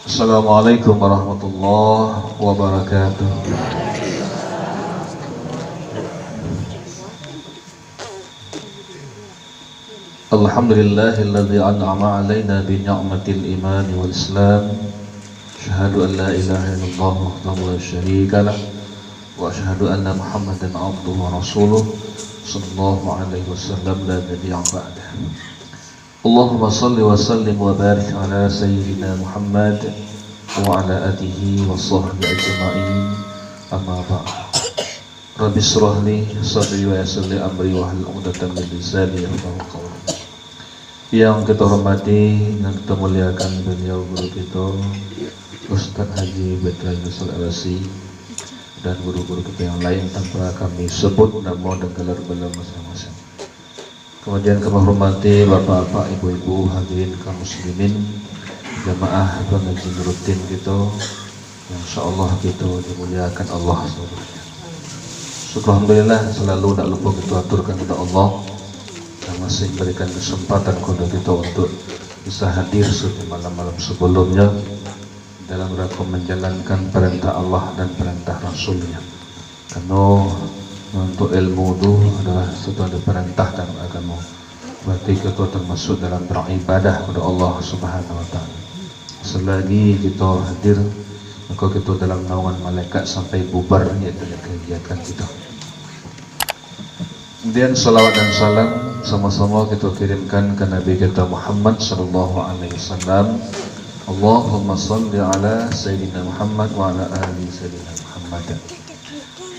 Assalamualaikum warahmatullahi wabarakatuh. Alhamdulillahilladzi an'ama alaina bi ni'matil iman wal islam. Asyhadu an la ilaha illallah wahdahu la syarika lah wa asyhadu anna Muhammadan abduhu wa rasuluh sallallahu alaihi wasallam la nabiyya ba'dah. Allahumma salli wa sallim wa barik ala sayyidina Muhammad wa ala alihi wa sahbihi ajma'in. Amma ba'd. Rabbi shrah li sadri wa yassir li amri wa hlul 'uqdatam min lisani yafqahu qawli. Yang kita hormati dan kita muliakan beliau guru kita Ustaz Haji Badran Yusuf Al-Asi dan guru-guru kita yang lain tanpa kami sebut nama dan gelar beliau masing-masing. Kemudian kami hormati bapak-bapak, ibu-ibu, hadirin kaum muslimin, jamaah pengaji rutin kita, yang insyaallah kita dimuliakan Allah SWT. Alhamdulillah selalu tak lupa kita aturkan kepada Allah yang masih berikan kesempatan kepada kita untuk bisa hadir seperti malam-malam sebelumnya dalam rangka menjalankan perintah Allah dan perintah Rasulnya. Karena untuk ilmu itu adalah suatu ada perintah dalam agama. Berarti kita termasuk dalam beribadah kepada Allah Subhanahu Wa Taala. Selagi kita hadir, maka kita dalam naungan malaikat sampai bubar yaitu kegiatan kita. Kemudian salawat dan salam sama-sama kita kirimkan ke Nabi kita Muhammad sallallahu alaihi wasallam. Allahumma shalli ala sayyidina Muhammad wa ala ali sayyidina Muhammad.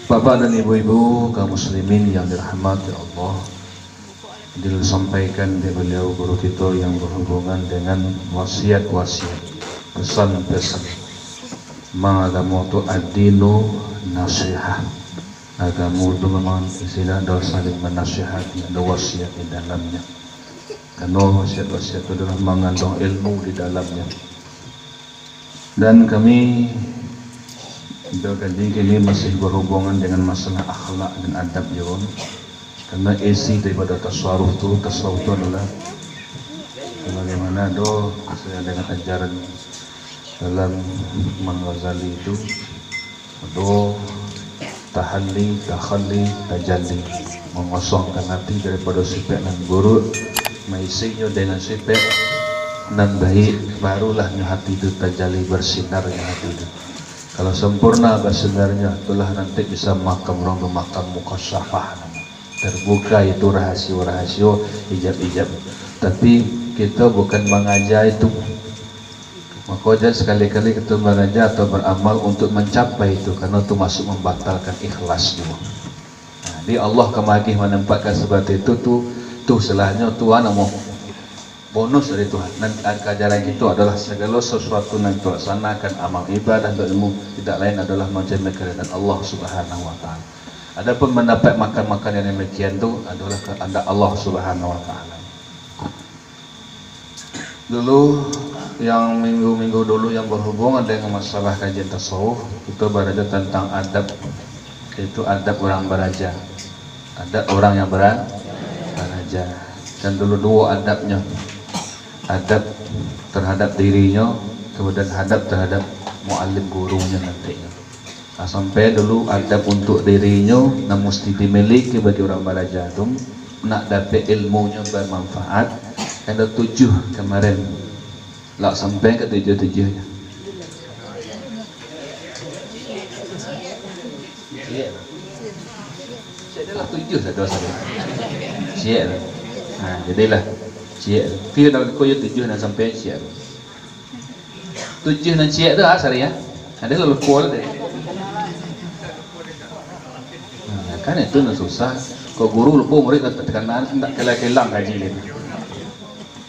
Bapak dan ibu-ibu kaum muslimin yang dirahmati Allah, disampaikan dari beliau guru kita yang berhubungan dengan wasiat-wasiat, pesan-pesan. Agama itu ad-dinu nasihat. Agama itu memang istilah ada saling menasihati, ada wasiat di dalamnya. Karena wasiat-wasiat itu adalah mengandung ilmu di dalamnya. Dan kami kali masih berhubungan dengan masalah akhlak dan adab ya. Karena isi daripada tasawuf itu adalah bagaimana saya dengan ajaran dalam Imam Ghazali itu tahalli, takhalli, tajalli, mengosongkan hati daripada sifat dan buruk, mengisinya dengan sifat dan baik, barulah hati itu tajalli, bersinarnya hati itu. Kalau sempurna bersinarnya, itulah nanti bisa makam mukasyafah, terbuka itu rahasia-rahasia, hijab-hijab. Tapi kita bukan mengajar itu. Maka sekali-kali kita mengajar atau beramal untuk mencapai itu, karena itu masuk membatalkan ikhlas juga. Nah, di Allah kemagih menempatkan seperti itu tuh selahnya Tuhan mau bonus dari Tuhan. Dan ajaran itu adalah segala sesuatu yang dilaksanakan amal ibadah dan ilmu tidak lain adalah macam kerajaan Allah Subhanahu Wa Taala. Adapun mendapat makan-makan yang demikian itu adalah kehendak Allah Subhanahu Wa Taala. Dulu yang minggu-minggu dulu yang berhubungan dengan masalah kajian tasawuf, kita belajar tentang adab, itu adab orang beraja, adab orang yang beraja. Dan dulu dua adabnya, adab terhadap dirinya, kemudian adab terhadap muallim gurunya nantinya. Nah, sampai dulu adab untuk dirinya yang mesti dimiliki bagi orang belajar itu nak dapat ilmunya bermanfaat. Ada 7 kemarin, lah sampai ke 7-7-nya. Saya adalah 7 satu saja. Siap. Nah, jadilah siap. Kita dah koyo 7 dan sampai siap. 7 dan siap tu asal ya. Ada lalu kual deh. Nah, kan itu nak susah. Kau guru lupa murid tak tekanan, tak kelang-kelang gaji ni.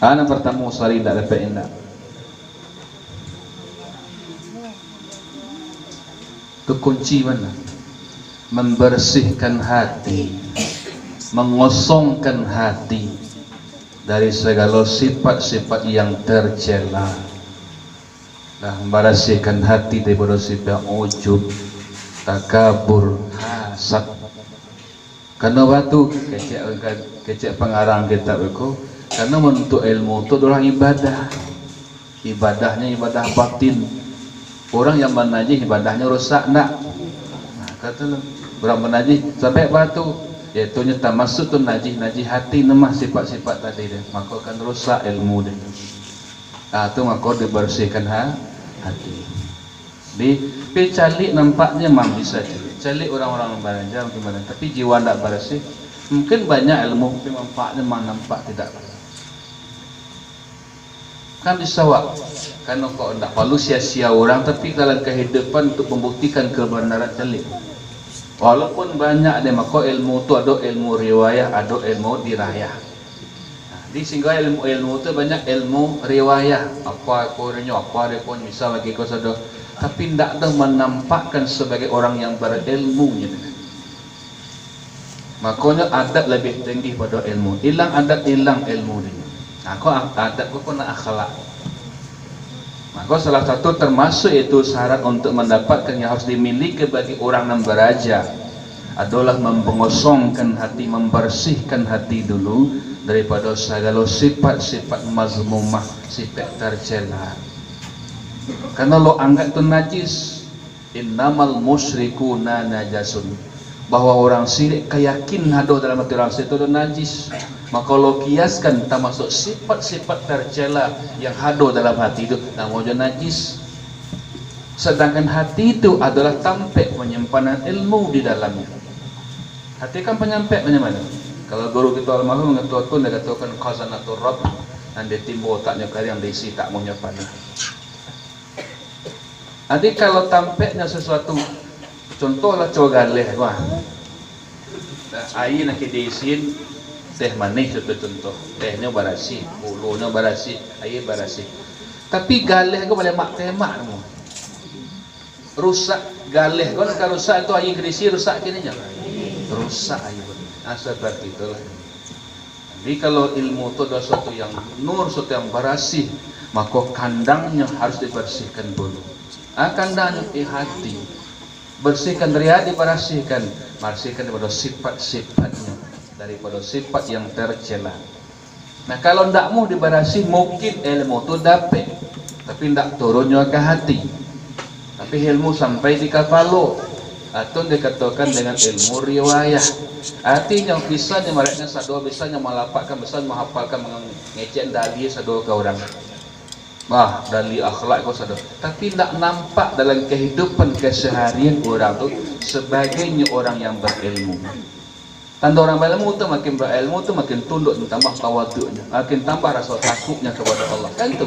Anak pertama sari tak dapat indah. Itu kunci mana? Membersihkan hati, mengosongkan hati dari segala sifat-sifat yang tercela. Nah, membersihkan hati daripada sifat ujub, takabur, hasad. Karena waktu kecek pengarang kitab itu, karena menuntut ilmu itu adalah ibadah. ibadahnya ibadah batin. Orang yang menajis ibadahnya rosak nak. Nah, kata orang menajis sampai batu, iaitu nyata masuk tu najis hati nemah sifat-sifat tadi dia, maka akan rosak ilmu dia. Tu maka dibersihkan hati. Di calik nampaknya memang bisa calik orang-orang belajar gimana, tapi jiwa tidak bersih. Mungkin banyak ilmu tapi manfaatnya memang nampak tidak. Kan disawak, karena kau tidak perlu sia-sia orang, tapi dalam kehidupan untuk membuktikan kebenaran calik. Walaupun banyak deh, maka ilmu tu ada ilmu riwayah, ada ilmu dirayah. Di sehingga ilmu tu banyak ilmu riwayah, apa kornya, apa dia pun bisa bagi kau sadar, tapi tidak ada menampakkan sebagai orang yang berilmu. Makanya adab lebih tinggi pada ilmu. Hilang adab, hilang ilmu dia. Aku adab aku nak akhlak. Maka salah satu termasuk itu syarat untuk mendapatkan yang harus dimiliki bagi orang yang beraja adalah mengosongkan hati, membersihkan hati dulu daripada segala sifat-sifat mazmumah, sifat tercela. Karena lo anggap itu najis, innamal musyrikuna najasun, bahwa orang syirik keyakin ada dalam hati orang syirik itu najis. Maka lo kiaskan termasuk sifat-sifat tercela yang ada dalam hati itu namanya najis. Sedangkan hati itu adalah tampek penyimpanan ilmu di dalamnya. Hati kan penyampai mana? Kalau guru kita almarhum mengetuakan, dia katakan khazanatul rabb, dan dia timbul otaknya kali yang diisi tak maunya panah. Jadi kalau tampeknya sesuatu, contohlah cogaleh, wah, air nak diisin teh manis itu contoh, tehnya barasi, bulunya barasi, air barasi. Tapi galeh aku boleh mak temak kamu. Rusak galeh, kalau rusak itu air diisi rusak kininya. Rusak air. Seperti itulah. Jadi kalau ilmu itu adalah sesuatu yang nur, sesuatu yang barasi, maka kandangnya harus dibersihkan dulu. Kandangnya di hati. Bersihkan dari hati, bersihkan daripada sifat-sifatnya, daripada sifat yang tercela. Nah kalau tidak mau diberasi, mungkin ilmu itu dapat, tapi tidak turunnya ke hati. Tapi ilmu sampai di kepala, atau dikatakan dengan ilmu riwayah. Artinya bisanya mereka sadar, bisanya melapakkan, bisanya menghafalkan, mengecek dalil sadar ke orang. Wah, dalil akhlak kau sadar. Tapi tidak nampak dalam kehidupan keseharian orang tu sebagainya orang yang berilmu. Tanda orang berilmu tu makin berilmu tu makin tunduk, tambah tawaduknya, makin tambah rasa takutnya kepada Allah. Kan tu.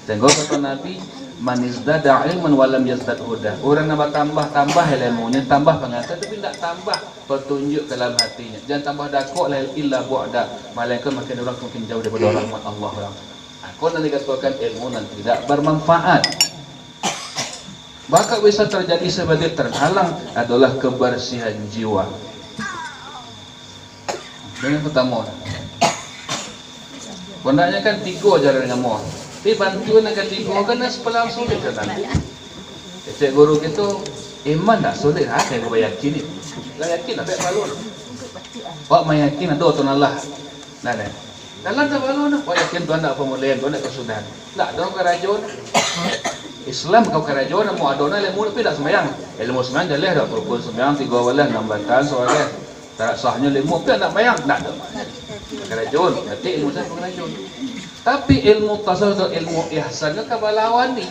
Tengok kata Nabi, man izdada ilman walam yazdad huda. Orang nak tambah ilmunya, tambah pengetahuan, tapi tidak tambah petunjuk dalam hatinya. Jangan tambah dakok la illa bu'da. Malaikat makin orang makin jauh daripada rahmat Allah orang. Aku nanti katakan ilmu nanti tidak bermanfaat. Maka bisa terjadi sebagai terhalang adalah kebersihan jiwa. Yang pertama, bendanya kan 3 jalan dengan mohon. Tapi bantuan akan 3 kan sepelang sulit kan nanti. Cik guru kita iman tak sulit, saya kau yakin ni. Kau yakin tak balon. Wak mayakin ada Tuhan Allah. Nah. Dalam tak balon, wak yakin Tuhan tak pemulihan, Tuhan tak kesudahan. Tak ada kerajaan. Islam kau kerajaan mau adona ilmu tapi tak sembahyang. Ilmu sembahyang jaleh dak rukun sembahyang 3 walah 6 batan soalnya. Tak sahnya ilmu tapi nak sembahyang tak ada. Kerajaan, berarti ilmu saya kerajaan. Tapi ilmu tasawuf, ilmu ihsannya kebalawan ni.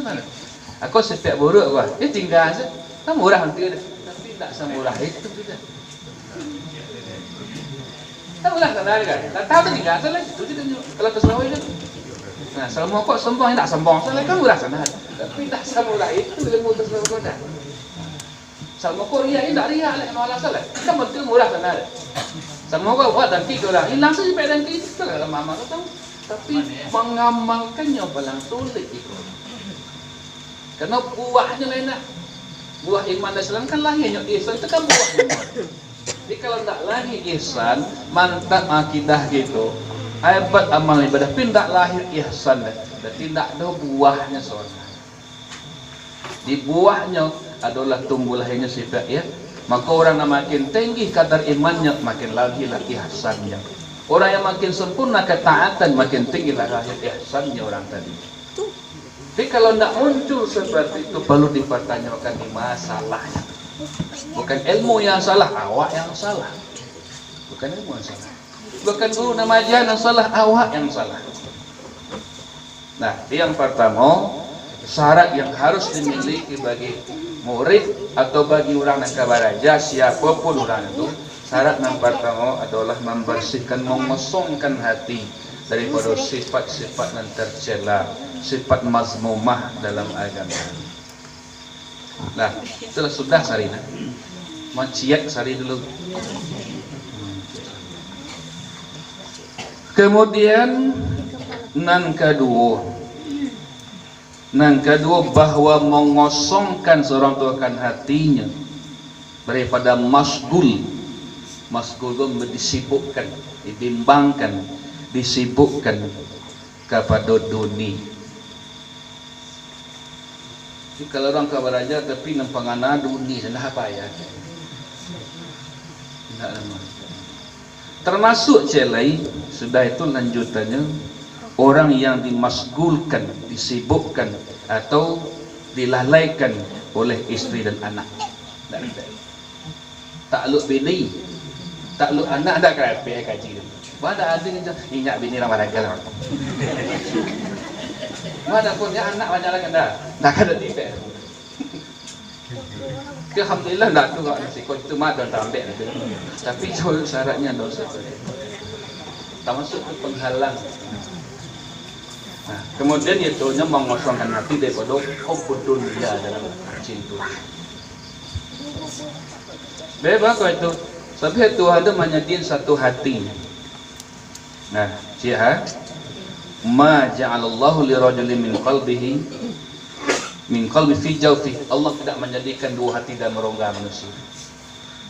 Mana? Aku setiap buruk gua, tinggal saja. Kan murah nanti dia. Tapi tak semurah itu tidak. Tak murah kan kan? Tak tahu tu tinggal saja. Itu dia kalau tasawuf itu. Nah, selama kau sembang tak sembang saja kan murah sana. Tapi tak semurah itu ilmu tasawuf kau dah. Selama kau riak tak riak lah malah salah. Kan betul murah sana. Selama kau buat dan kau lah hilang saja dan itu kalau mama kau tahu. Tapi mengamalkannya paling sulit itu. Karena buahnya lain lah. Buah iman dan Islam kan lahirnya ihsan itu kan buah iman. Jadi kalau tak lahir ihsan, mantap akidah gitu, hebat amal ibadah, tapi tak lahir ihsan, berarti tak ada buahnya seorang. Di buahnya adalah tumbuh lahirnya sifat ya. Maka orang yang makin tinggi kadar imannya, makin lahirlah ihsannya. Orang yang makin sempurna ketaatan, makin tinggi lahir ihsannya orang tadi. Tapi kalau tidak muncul seperti itu, perlu dipertanyakan di masalahnya. Bukan ilmu yang salah, awak yang salah. Bukan ilmu yang salah. Bukan guru nama ajaran yang salah, awak yang salah. Nah, yang pertama, syarat yang harus dimiliki bagi murid atau bagi orang yang kabaraja, siapapun orang itu, syarat yang pertama adalah membersihkan, mengosongkan hati daripada sifat-sifat yang tercela, sifat mazmumah dalam agama. Nah, itulah sudah Sarina. Maciat sari dulu. Kemudian nan kedua bahwa mengosongkan seorang itu akan hatinya daripada masgul itu disibukkan, dibimbangkan, disibukkan kepada dunia. Jadi kalau orang kabaraja tapi nampangana dunia dan apa ya? Tidak lama. Termasuk celai, sudah itu lanjutannya orang yang dimasgulkan, disibukkan atau dilalaikan oleh istri dan anak. Takluk bini, takluk anak dah kerapih kaji. Mana ada yang ingat bini ramah ragal. Mana pun ya anak banyak lagi dah kada tipe. Alhamdulillah nak tu kak nasi kau itu mah dan tambah nanti. Tapi syaratnya dosa. Termasuk penghalang. Nah, kemudian itu mengosongkan hati daripada hubbud dunya dalam cinta. Bebas kau itu. Sebab Tuhan itu menyediakan satu hati. Nah, siapa? Ma ja'alallahu li rajulin min qalbi fi jawfi. Allah tidak menjadikan dua hati dalam rongga manusia.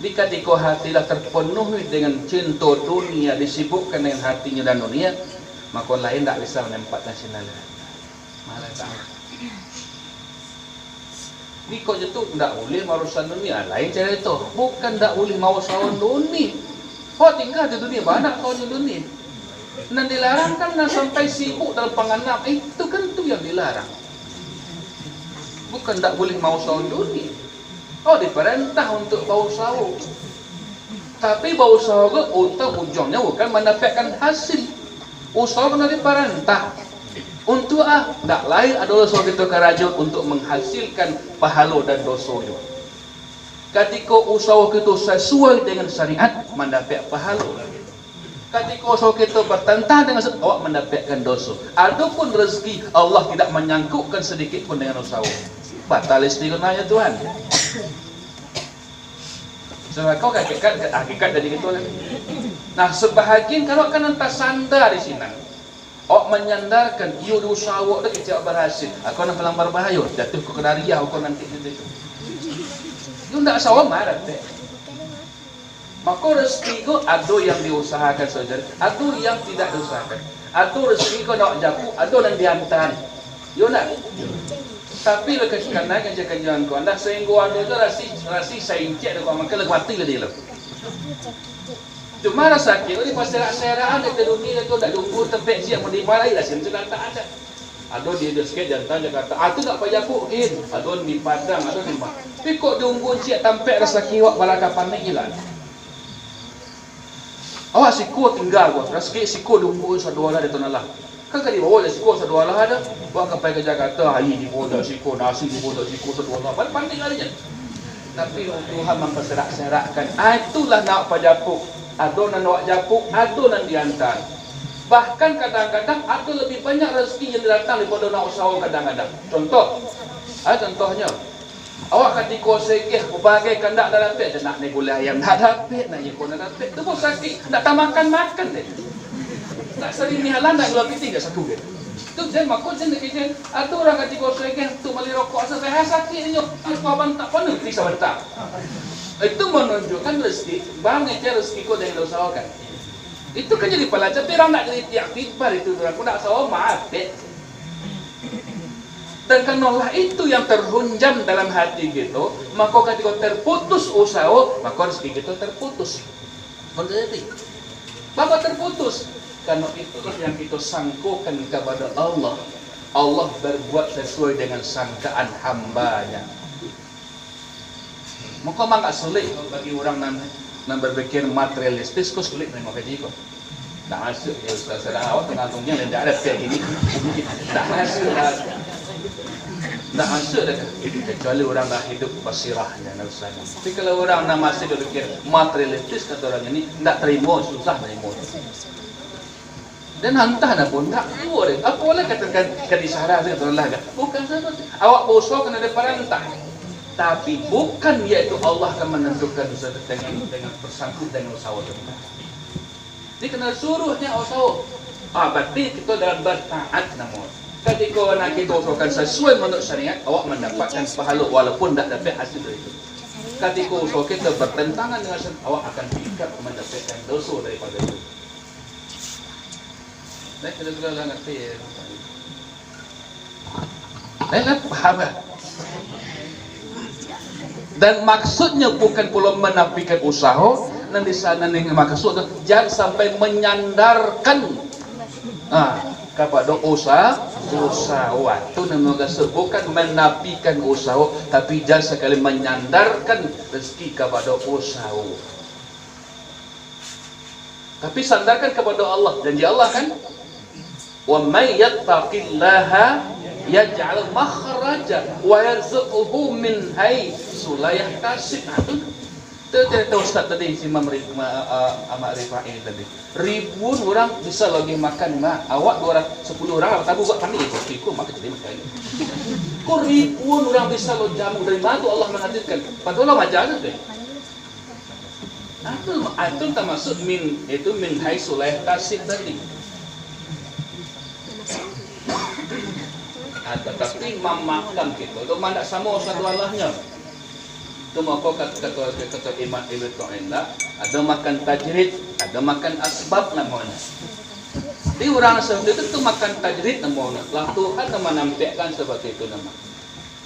Jika hati dah terpenuhi dengan cinta dunia, disibukkan dengan hatinya dan dunia, maka lain tak bisa menempatkan sinar. Malah tak. Jika itu tidak boleh marusan dunia, lain cara itu. Bukan tidak boleh mau sawan dunia. Kau tinggal di dunia, banyak kau di dunia. Dan dilarang kan sampai sibuk dalam penganam, itu kan itu yang dilarang. Bukan tak boleh mau sawan dunia. Oh, diperintah untuk bau sawo. Tapi bau sawo untuk ujungnya bukan mendapatkan hasil. Usaha kena diperintah. Untuk tak lain adalah usaha kita kerajaan untuk menghasilkan pahala dan dosa juga. Ketika usaha kita sesuai dengan syariat, mendapat pahala. Ketika usaha kita bertentang dengan awak mendapatkan dosa. Adapun rezeki Allah tidak menyangkutkan sedikit pun dengan usaha. Batal istiqomahnya Tuhan. Sebab kau hakikat dari itu lagi. Nah, sebahagian kalau kan entah sandar di sini. Awak menyandarkan you usaha awak dah kecil berhasil. Aku nak pelang berbahaya, jatuh ke kedaria aku nanti itu. You ndak sawah marah teh. Maka rezeki kau ada yang diusahakan saja, ada yang tidak diusahakan. Ada rezeki kau nak japu, ada yang dihantar. You nak? Tapi lekas kerana kerja-kerjaan kau anda sehingga anda tu rasi saincet kau maka lek mati le dia. Cuma rasa sakit ni pasal seraan dekat dunia tu dak lumpuh tempat siap mandi malai lah sen tak ada. Ada dia sikit jantan Jakarta. Tu tak payah pukin. Ada di Padang, ada di mana. Tapi kok diunggun siap tampak rasa kiwak balaka panik hilang. Awak siku tinggal gua. Rezeki siku diunggun sadua lah deton Allah. Kan kali bawa siku sadua lah ada. Buat sampai ke Jakarta, hari di bodoh siku, nasi di bodoh siku sadua lah. Panik larinya. Tapi Tuhan memperserak-serakkan. Itulah nak pajapuk. Ada yang nak japuk, ada yang dihantar. Bahkan kadang-kadang ada lebih banyak rezeki yang datang daripada nak usaha kadang-kadang. Contohnya, awak ketika sekeh berbagai kandak dah dapat, nak ni gulai ayam dah dapat, nak yang pun dah dapat. Tu pun sakit, nak tak makan deh. Nak sering ni halan nak gula piti dah satu dia. Tu jangan makut jangan kerja. Ada orang ketika sekeh tu beli rokok sampai sakit ni, aku abang tak penuh di sebentar. Itu menunjukkan rezeki, banyak rezeki kau yang usahakan. Itu kan jadi pelajar, tapi orang nak jadi tiap tibar itu, aku nak usaha maaf dek. Dan karena itu yang terhunjam dalam hati gitu, maka ketika terputus usaha, maka rezeki kita terputus. Menjadi, maka terputus. Karena itulah yang kita sangkukan kepada Allah. Allah berbuat sesuai dengan sangkaan hambanya. Maka memang tak sulit bagi orang yang berpikir materialistis, kok sulit nak kaji kok. Tak masuk ya Ustaz sedang awak tengah-tengahnya dan tak ada kayak gini. Tak masuk dah. Tak masuk dah. Kecuali orang dah hidup basirahnya Ustaz. Tapi kalau orang nak masih berpikir materialistis kata orang ini, tak terima, susah terima. Dan hantah dah pun tak boleh. Apa boleh katakan kadisarah dia Allah kan? Bukan sama. Awak berusaha kena ada perintah. Tapi bukan iaitu Allah akan menentukan dosa dengan bersangkut dengan usaha itu. Dia kena suruhnya usaha. Berarti kita dalam bertaat namun. Ketika nak kita usahakan sesuai menurut syariat, awak mendapatkan pahala walaupun tak dapat hasil dari itu. Ketika usaha kita bertentangan dengan syariat, awak akan tidak mendapatkan dosa daripada itu. Kita juga lah ngerti ya. Saya paham lah. Dan maksudnya bukan pula menafikan usaha. Dan di sana nih maksudnya jangan sampai menyandarkan kepada usahawan. Itu namanya bukan menafikan usaha, tapi jangan sekali menyandarkan rezeki kepada usaha. Tapi sandarkan kepada Allah. Janji Allah kan? Wa may yattaqillaha yaj'al makhraja wa yarzuqhu min haitsu la yahtasib. Itu cerita Ustaz tadi si Imam Ahmad Rifai tadi. Ribuan orang bisa lagi makan awak 210 orang apa tabu buat kami ikut makan jadi makan. Kok ribuan orang bisa lo jamu dari mana tu Allah menghadirkan? Padahal Allah majalah tu. Itu termasuk min haitsu la yahtasib tadi. Tetapi memakan kita itu mana sama satu Allahnya. Itu maka kata Imam Ibn Qayyim ada makan tajrid, ada makan asbab namanya. Jadi orang seperti itu makan tajrid namanya. Lah Tuhan nama nampakkan seperti itu nama.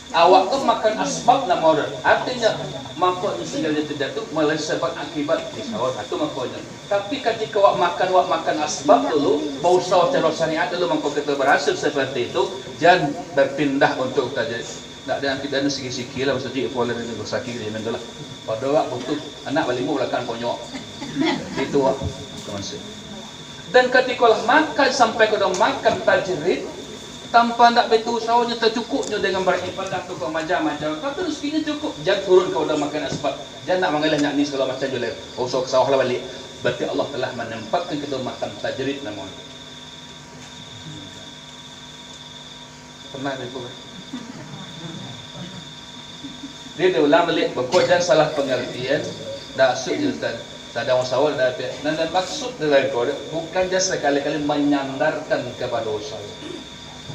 Awak tu makan asbab namanya. Artinya makanya segala tidak tu mulai sebab akibat di sawah itu makanya. Tapi ketika awak makan asbab dulu, bau sawah cara syariat dulu maka kita berhasil seperti itu, jangan berpindah untuk tajrid. Tak ada kita ada segi-segi lah maksudnya boleh ini bersaki dia mendalah. Pada awak butuh anak balimu belakang ponyok. Itu awak termasuk. Dan ketika makan sampai ke makan tajrid tanpa nak betul usahanya tercukupnya dengan beribadah tu kau macam-macam. Kata rezekinya cukup, jangan turun kau dah makan asbab. Jangan nak mengalah nak ni segala macam jual. Usah ke sawah lah balik. Berarti Allah telah menempatkan kita makan tajrid namun. Pernah betul. Dia ulang balik berkodan salah pengertian dah sud je Ustaz. Tak ada usaha dah dan maksud dalam kode bukan just sekali-kali menyandarkan kepada usaha.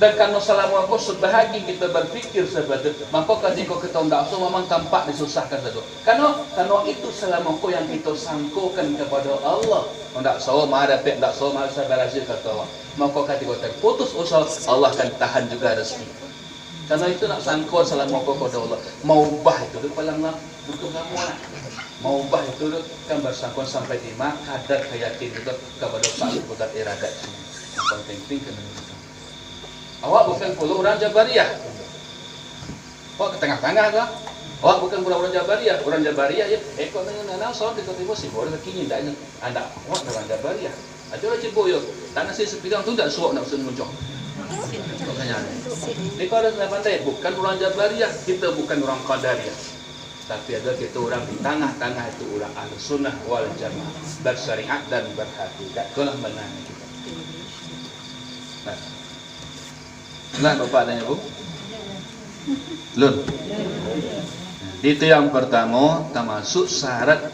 Dan kalau selama kau sebahagian kita berfikir seperti itu, maka ketika kita tidak usaha memang tampak disusahkan satu. Karena itu selama kau yang kita sangkukan kepada Allah. Tidak usaha mah dapat, tidak usaha mah sabar hasil kata Allah. Maka ketika terputus usaha, Allah akan tahan juga rezeki. Karena itu nak sangkut selama kau kepada Allah. Mau ubah itu tu paling lah bukan kamu nak. Mau ubah itu tu kan bersangkut sampai di mak kadar keyakin itu kepada satu bukan iradat. Yang penting kena. Awak bukan pula orang Jabariyah. Awak ke tengah-tengah ke? Awak bukan pula orang Jabariyah. Orang Jabariyah ya. Kau dengan soal kita tiba sih boleh kini tak anda. Awak orang Jabariyah. Ada orang cebok yo. Tanah saya sepidang tu tak suap nak usun muncul. Ini kau ada pandai, bukan orang Jabariyah, kita bukan orang Qadariyah. Tapi ada kita orang di tengah-tengah itu orang Ahlussunnah wal Jamaah, bersyariat dan berhakikat. Itulah benarnya kita. Nah, Bapak dan Ibu. Lun. Itu yang pertama, termasuk syarat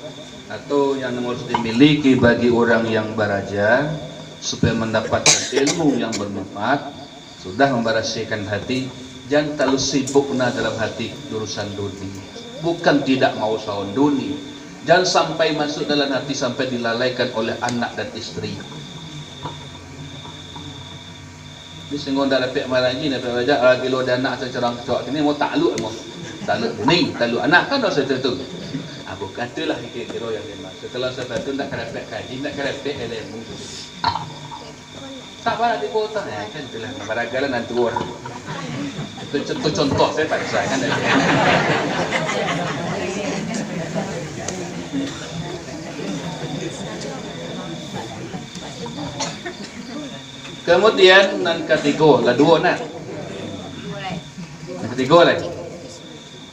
atau yang harus dimiliki bagi orang yang berajar supaya mendapatkan ilmu yang bermanfaat. Sudah membersihkan hati, jangan terlalu sibuk dalam hati urusan dunia. Bukan tidak mau usahawan dunia. Jangan sampai masuk dalam hati sampai dilalaikan oleh anak dan istri. Ini sehingga dah dapat marah lagi, dapat raja, kalau ada anak secerang cowok ini mau takluk ni, takluk anak kan dah seperti itu. Bukan itulah kira-kira yang dimaksud. Setelah seperti itu tak dapat kaji, tak dapat ilmu. Tak pernah dipotong. Ya kan itulah barangkali nanti orang. Itu contoh saya tak saya kan. Kemudian yang ketiga, lah dua nak. Yang ketiga lagi.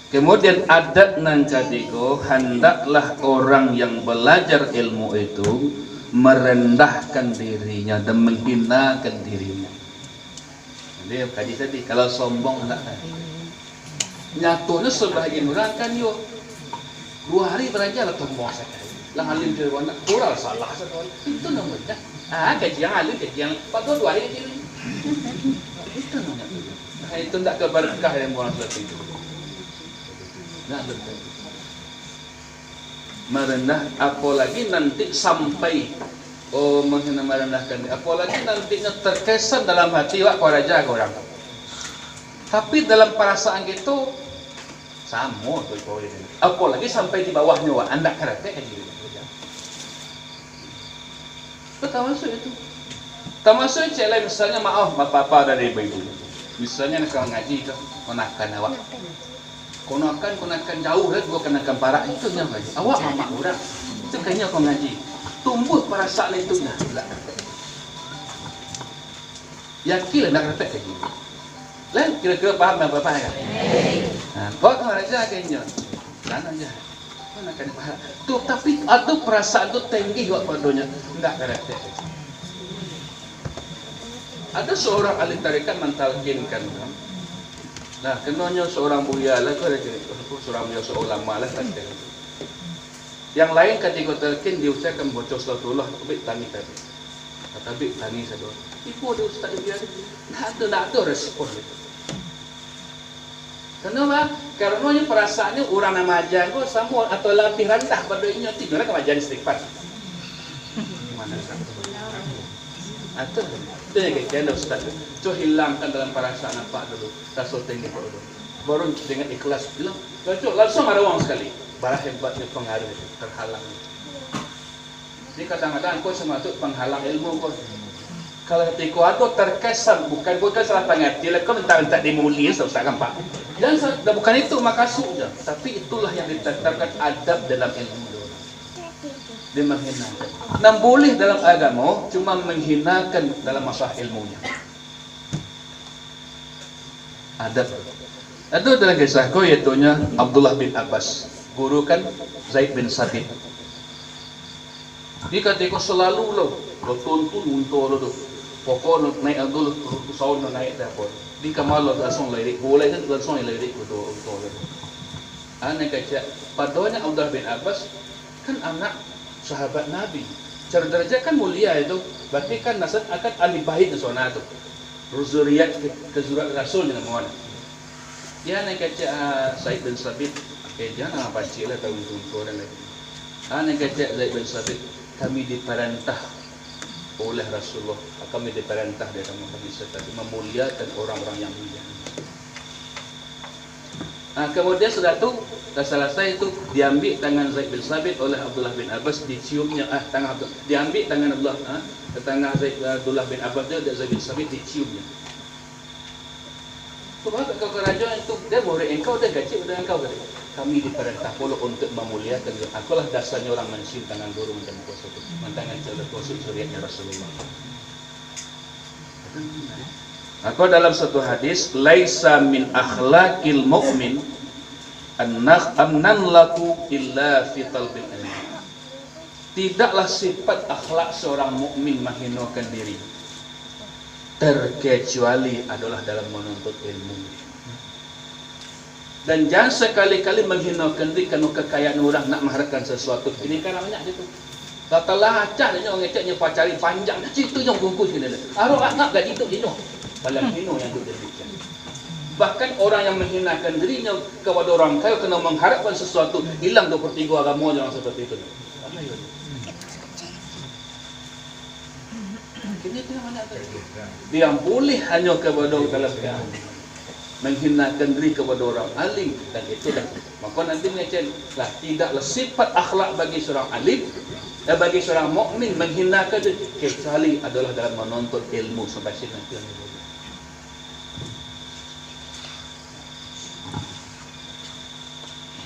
Kemudian adat yang ketiga, hendaklah orang yang belajar ilmu itu merendahkan dirinya dan menghinakan dirinya. Jadi kaji tadi, kalau sombong tak kan. Nyatunya sebahagian orang kan yo 2 hari belajar lah sombong sekali. Lah alim dia nak kurang salah sekali. Itu namanya. Kaji yang alim, kaji yang patut 2 hari kaji. Itu namanya. Itu tak keberkah yang orang seperti itu. Nah, betul. Merendah, apalagi nanti sampai menghina merendahkan, apalagi nantinya terkesan dalam hati wak kau raja orang. Tapi dalam perasaan gitu sama tu kau ini. Apalagi sampai di bawahnya wak anda karate kan gitu. Termasuk itu. Termasuk cek misalnya maaf papa dari ibu. Misalnya nak ngaji ke menakan awak. Konakan jauh lah, gua kenakan parak itu nya ngaji. Awak mamak orang. Itu kayaknya kau ngaji. Tumbuh perasaan itu nya. Yakin nak repek kayak gitu. Lain kira-kira paham apa kan? Kau kan raja kayaknya. Dan aja. Kau nak kena parak. Tu tapi ada perasaan tu tinggi buat padonya. Enggak repek. Ada seorang ahli tarikat mentalkinkan. Nah, kenanya seorang buya lah, seorang buya seorang ulama lah. Yang lain ketika terkin diusahakan bocor selatullah, tapi tani tadi. Tapi tani saja. Ibu dia ustaz dia, nak ada respon itu. Kenapa? Karena perasaannya orang nama jago sama atau latih rendah pada ini tidak nak kemajuan istighfar. Mana satu? Atau itu yang kita ustaz. Coba hilangkan dalam perasaan apa dulu, rasa tinggi dulu. Baru dengan ikhlas bilang, langsung ada uang sekali. Barang hebatnya pengaruh itu terhalang. Ini kadang-kadang kau semacam penghalang ilmu kau. Kalau ketika ada terkesan, bukan salah pengerti, kau minta dimulia, susah gampang. Dan bukan itu makasudnya, tapi itulah yang ditetapkan adab dalam ilmu. Dia menghinakan. Dan boleh dalam agama, cuma menghinakan dalam masalah ilmunya. Adab. Ada dalam kisah ko yaitunya Abdullah bin Abbas, guru kan Zaid bin Sabit. Dia ketika selalu lo tuntun untuk lo, pokok naik dulu sound naik dapur. Di kamar lo langsung lirik, boleh kan langsung lirik untuk lo. Anak kecil, padanya Abdullah bin Abbas kan anak sahabat Nabi. Cara derajat kan mulia itu, berarti kan nasab akan ahli bait nasona itu. Zuriat kezurat Rasul dengan mana? Dia nak kata Zaid bin Sabit, jangan apa cik lah tahu itu orang lain. Nak kata Zaid bin Sabit, kami diperintah oleh Rasulullah, kami diperintah dari kami serta memuliakan orang-orang yang mulia. Kemudian sudah tu, dah selesai itu diambil tangan Zaid bin Sabit oleh Abdullah bin Abbas, diciumnya tangan Abdullah, diambil tangan Abdullah bin Abbas dia Zaid bin Sabit diciumnya. Sebab kau kerajaan itu dia murid engkau, dia gaji dengan engkau kan. Kami diperintah pula untuk memuliakan. Akulah dasarnya orang mencium tangan guru macam kuasa itu, tangan celak kuasa suriatnya Rasulullah. Aku dalam satu hadis, laisa min akhlaqil mu'min annan laku illa fi qalbil amin. Tidaklah sifat akhlak seorang mukmin menghinakan diri, terkecuali adalah dalam menuntut ilmu. Dan jangan sekali-kali menghinakan diri kerana kekayaan orang nak mengharapkan sesuatu. Ini kan banyak itu. Katalah acah dia ngeceknya pacari panjang, situ yang bungkus ni dia. Arok nak gaji tu jenuh. Dalam hina yang diberikan. Bahkan orang yang menghinakan dirinya kepada orang kaya kena mengharapkan sesuatu, hilang 2/3 agamanya orang seperti itu. Dia yang boleh hanya kepada dalam keadaan menghinakan diri kepada orang alim, dan itu dah. Maka nanti mengecek lah, tidaklah sifat akhlak bagi seorang alim Dan bagi seorang mukmin menghinakan dia kecuali adalah dalam menuntut ilmu sampai sini.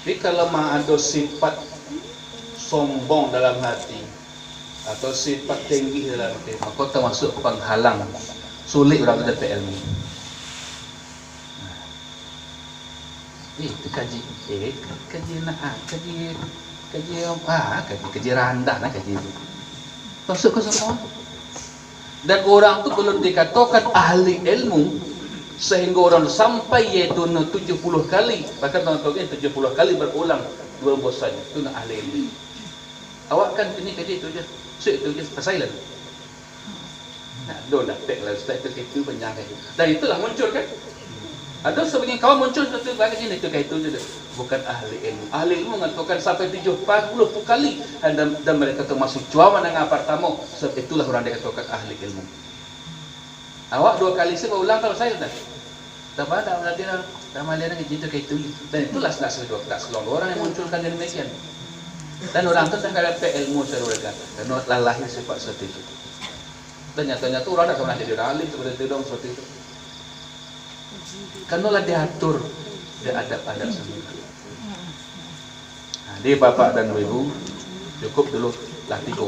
Jadi kalau ada sifat sombong dalam hati atau sifat tinggi dalam hati, maka termasuk penghalang, sulit orang dapat ilmu. Kaji rendah lah kaji itu. Masuk ke semua. Dan orang tu kalau dikatakan ahli ilmu sehingga orang sampai iaitu 70 kali, bahkan tuan-tuan 70 kali berulang dua bosan itu nak ahli ilmu. Awak kan ini kaji itu je, itu je silent. Nah, dah tak lah ustaz itu banyak kaji. Dan itulah muncul kan. Ada sebagian kawan muncul satu bagian itu kayak itu je. Bukan ahli ilmu. Ahli ilmu mengatakan sampai 70 kali dan mereka termasuk cuaman dengan pertama. Sebab itulah orang dia katakan ahli ilmu. Awak 2 kali sih ulang kalau saya dah. Tak ada berarti dah malian dengan itu kayak itu. Dan itulah tak seluruh orang yang munculkan demikian. Dan orang tu tak ada ilmu secara mereka. Dan lahir sifat seperti itu. Dan nyatanya tu orang tak pernah jadi ahli seperti itu dong seperti itu. Kanulah diatur, dia adab-adab sendiri. Nah, dia bapak dan ibu cukup dulu lah 3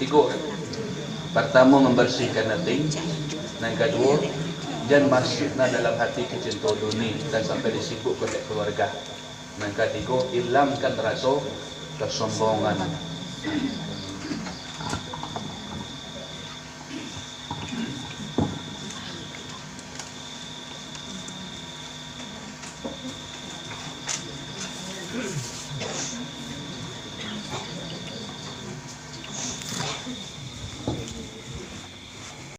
kan. Pertama membersihkan hati, yang kedua jangan masuk dalam hati kecinta dunia dan sampai disibuk oleh keluarga. Yang ketiga ilhamkan rasa kesombongan.